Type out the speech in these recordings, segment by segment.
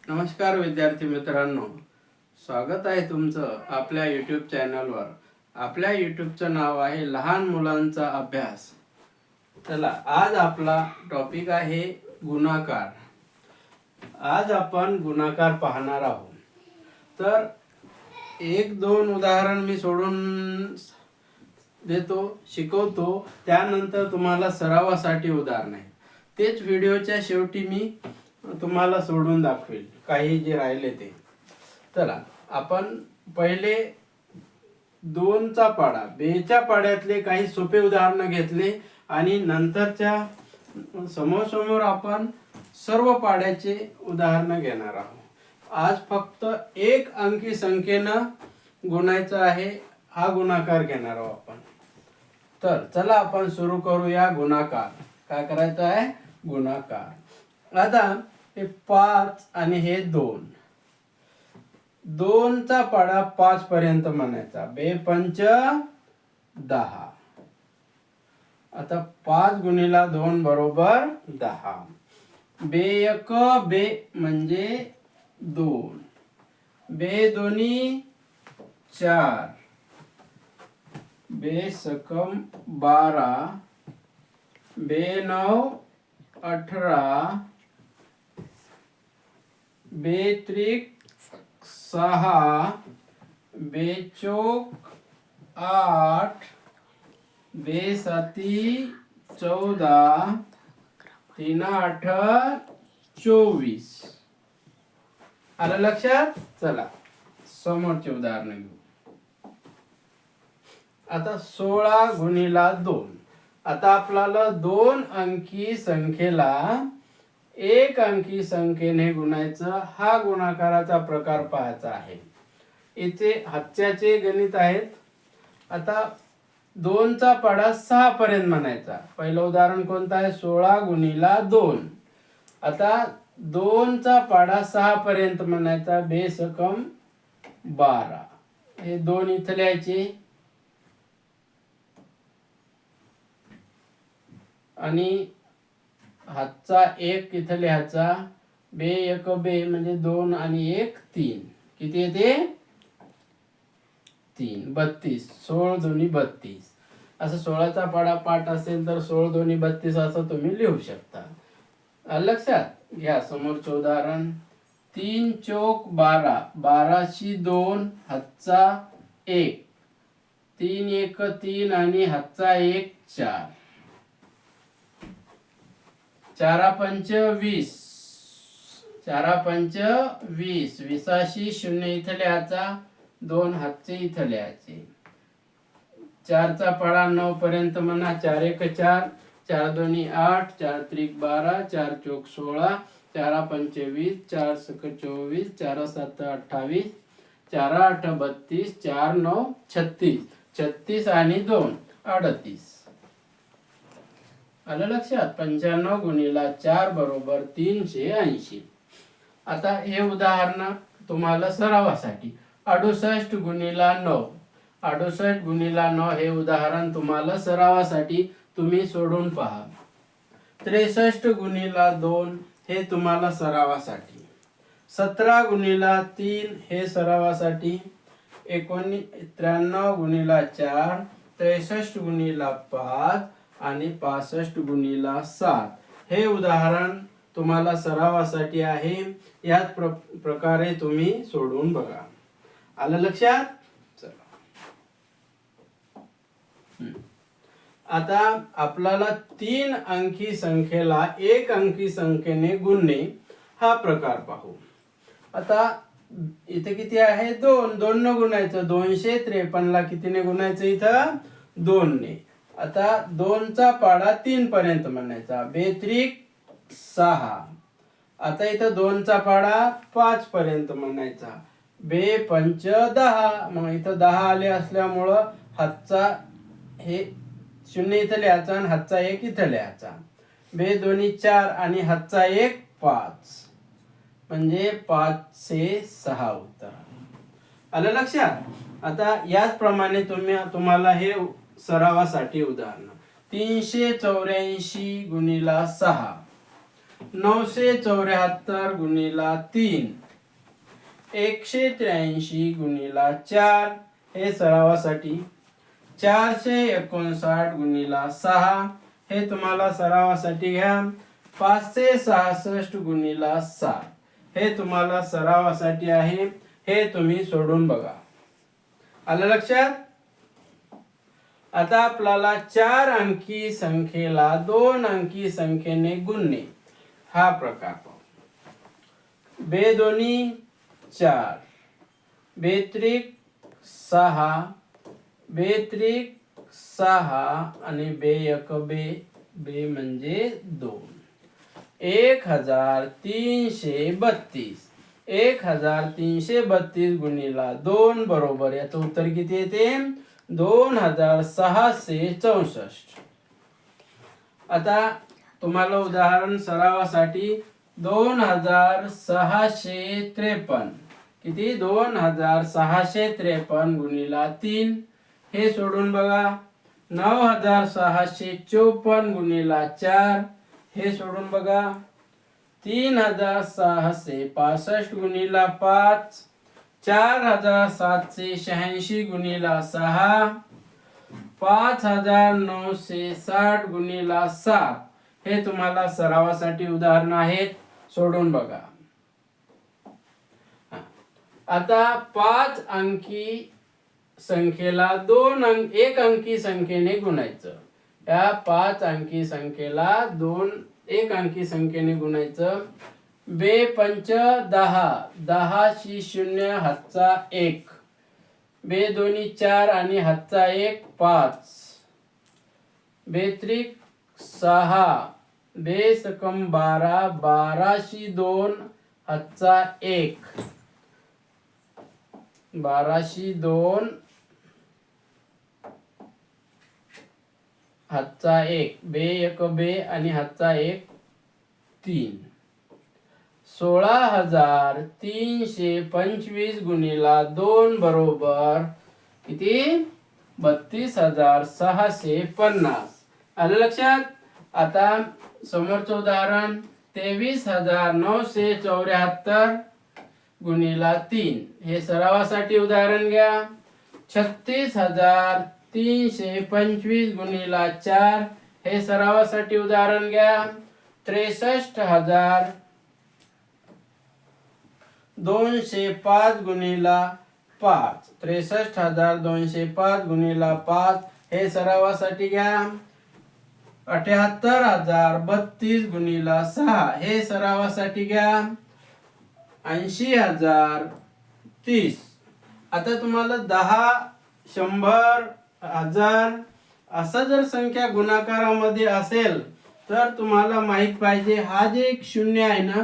नमस्कार विद्यार्थी मित्रांनो, स्वागत आहे तुमचं आपल्या यूट्यूब चॅनलवर। आपल्या यूट्यूबचं नाव आहे लहान मुलांचा अभ्यास। चला, आज आपला टॉपिक आहे गुणाकार। आज आपण गुणाकार पाहणार आहोत। तर एक दोन उदाहरण मी सोडून देतो, शिकवतो, त्यानंतर तुम्हाला सरावासाठी उदाहरण आहे। तेच व्हिडिओच्या शेवटी मी तुम्हाला सोडून दाखवेल काही जे राहिले ते। चला, आपण पहिले दोनचा पाडा, बेच्या पाड्यातले काही सोपे उदाहरण घेतले आणि नंतरच्या समोर आपण सर्व पाड्याचे उदाहरण घेणार आहोत। आज फक्त एक अंकी संख्येनं गुणायचं आहे, हा गुणाकार घेणार आहोत आपण। तर चला आपण सुरू करूया गुणाकार। काय करायचं आहे? गुणाकार। आता हे 5 आणि हे 2, 2चा पाडा 5 पर्यंत म्हणायचा। बे पंच 10। आता 5 गुणिला 2 बरोबर 10। बे एक बे म्हणजे 2, बे दोन्ही 4, बे सकम 12, बे 9 18, बे त्रिक 6, बे चौक 8, बे साती 14, 3 8 24। आलं लक्षात? चला समोरचे उदाहरण घेऊ। आता 16 गुणिला 2। आता आपल्याला 2 अंकी संख्येला एक अंकी संख्येने गुणायचं, हा गुणाकाराचा प्रकार पाहायचा आहे। इथे हातच्याचे गणित आहेत। आता 2चा पाडा 6 पर्यंत म्हणायचा। पहिलं उदाहरण कोणतं आहे? 16 गुणिला 2। आता 2चा पाडा 6 पर्यंत म्हणायचा। बे सकम 12, हे 2 इथे लिहायचे आणि हातचा 1 इथे लिहायचा। बे एक बे म्हणजे 2 आणि 1 3, किती येते? 3 32। 16 दोन्ही 32। असं 16चा पाडा पाठ असेल तर 16 दोन्ही 32 असं तुम्ही लिहू शकता। लक्षात घ्या समोरचं उदाहरण। 3 चौक 12, 12शी 2, हातचा 1, 3 1 3 आणि हातचा 1 4, 4 पंच 20, 4 पंच 20, 20शी 0 इथे लिहायचा, 2 हातचे इथे लिहायचे। 4चा पाडा 9 पर्यंत म्हणा। 4 1 4, 4 दोन्ही 8, 4 त्रिक 12, 4 चौक 16, 4 पंच 20, 4 सक 24, 4 7 28, 4 8 32, 4 9 36, 36 आणि 2 38। आलं लक्षात? 95 गुणिला 4 बरोबर 380। आता हे उदाहरण तुम्हाला सरावासाठी। 68 गुणिला 9, 68 गुणिला 9 हे उदाहरण तुम्हाला सरावासाठी तुम्ही सोडून पहा। 63 गुणिला 2 हे तुम्हाला सरावासाठी। 17 गुणिला 3 हे सरावासाठी। 93 गुणिला 4, 63 गुणिला 5 आणि 65 गुणिला 7 हे उदाहरण तुम्हाला सरावासाठी आहे। याच प्रकारे तुम्ही सोडवून बघा। आलं लक्षात? चला, आता आपल्याला 3 अंकी संख्येला एक अंकी संख्येने गुणणे, हा प्रकार पाहू। आता इथे किती आहे? 2, 2 न गुणायचं। 253 ला कितीने गुणायचं? इथं 2 ने। आता 2चा पाडा 3 पर्यंत म्हणायचा। बे त्रिक 6, आता इथं 2चा पाडा 5 पर्यंत म्हणायचा। बे पंच 10, मग इथं 10 आले असल्यामुळं हातचा हे 0 इथं लिहायचा आणि हातचा 1 इथं लिहायचा। बे दोन्ही 4 आणि हातचा 1 5, म्हणजे 5 से 6 उत्तर। आलं लक्षात? आता याचप्रमाणे तुम्हाला हे सरावासाठी उदाहरण। 384 गुणिला 6, 974 गुणिला 3, 183 गुणिला 4 हे सरावासाठी, 459 गुणिला 6 हे तुम्हाला सरावासाठी घ्या, 566 गुणिला 7 हे तुम्हाला सरावासाठी आहे. हे तुम्ही सोडून बघा. आलं लक्षात? आता आपल्याला 4 अंकी संख्येला 2 अंकी संख्येने गुणणे हा प्रकार पाहू. बेदोनी 4, बेत्रिक 6, बेत्रिक 6 आणि बेयक बे म्हणजे 2. 1332. 1332 गुणिला 2 बरोबर याचं उत्तर किती येते? 2664. आता तुम्हाला उदाहरण सरावासाठी 2653 किती? 2653 गुणिला 3 हे सोडून बघा. 9654 गुणिला 4 हे सोडून बघा. 3665 गुणिला 5, 4786 गुणिला 6, 5960 गुणिला 7 हे तुम्हाला सरावासाठी उदाहरण आहेत. सोडून बघा. आता 5 अंकी संख्येला 1 अंकी संख्येने गुणायचं. या 5 अंकी संख्येला 1 अंकी संख्येने गुणायचं. बे पंच 10, 10 शी 0 हातचा 1, बे दोन्ही 4 आणि हातचा 1 5, बेत्रिक 6, बे सकम 12, 12 शी 2 हातचा 1, 12 शी 2 हातचा 1, बे एक बे आणि हातचा 1 3. 16325 गुणिला 2 बरोबर किती? 32650. आलं लक्षात? आता समोरचं उदाहरण 23974 गुणिला 3 हे सरावासाठी उदाहरण घ्या. 36325 गुणिला 4 हे सरावासाठी उदाहरण घ्या. 63205 गुणिला 5, 63205 गुणिला 5 हे सरावासाठी घ्या. 78032 गुणिला 6 हे सरावासाठी घ्या. 80030. आता तुम्हाला 10, 100, 1000 असा जर संख्या गुणाकारामध्ये असेल तर तुम्हाला माहित पाहिजे हा जे एक शून्य आहे ना,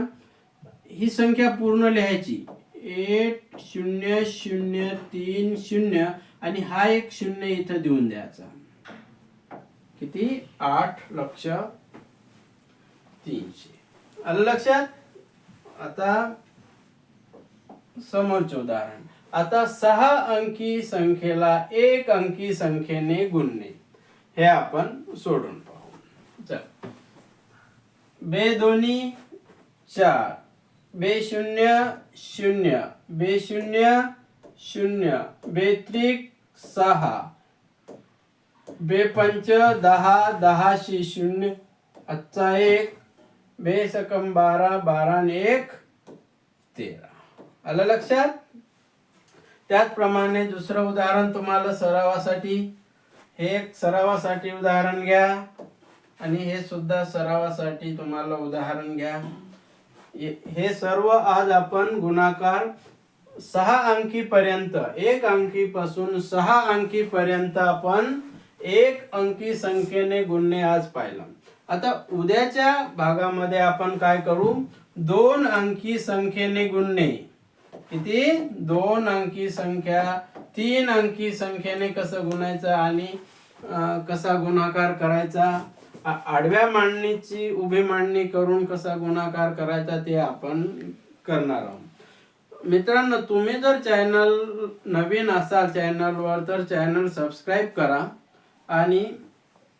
ही संख्या पूर्ण लिहायची. 80030 आणि हा एक शून्य इथं देऊन द्यायचा. किती? 8,03,000. आलं लक्षात? आता समोरचे उदाहरण. आता 6 अंकी संख्येला 1 अंकी संख्येने गुणणे हे आपण सोडून पाहू. चल. बे दोन्ही 4, बे 0 0, बे 0 0, बेत्रिक 6, बे पंच 10, 10 शी 0 हातचा 1, बे सकम 12, 12 आणि 1 13. आलं लक्षात? त्याचप्रमाणे दुसरं उदाहरण तुम्हाला सरावासाठी, हे एक सरावासाठी उदाहरण घ्या आणि हे सुद्धा सरावासाठी तुम्हाला उदाहरण घ्या. हे सर्व आज आपण गुणाकार 6 अंकी पर्यंत, 1 अंकी पासून 6 अंकी पर्यंत आपण 1 अंकी संख्येने गुणणे आज पाहिलं. आता उद्याच्या भागामध्ये आपण काय करू? 2 अंकी संख्येने गुणणे. किती? 2 अंकी संख्या 3 अंकी संख्येने कसं गुणायचं आणि कसा गुणाकार करायचा, आडव्या मांडणीची उभी मांडणी करून कसा गुणाकार करायचा ते आपण करणार आहोत. मित्रांनो, तुम्ही जर चॅनल नवीन असाल चॅनलवर तर चॅनल सबस्क्राईब करा आणि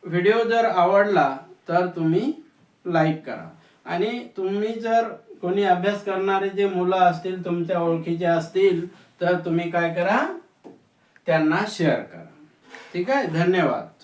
व्हिडिओ जर आवडला तर तुम्ही लाईक करा. आणि तुम्ही जर कोणी अभ्यास करणारे जे मुलं असतील तुमच्या ओळखीचे असतील तर तुम्ही काय करा, त्यांना शेअर करा. ठीक आहे, धन्यवाद.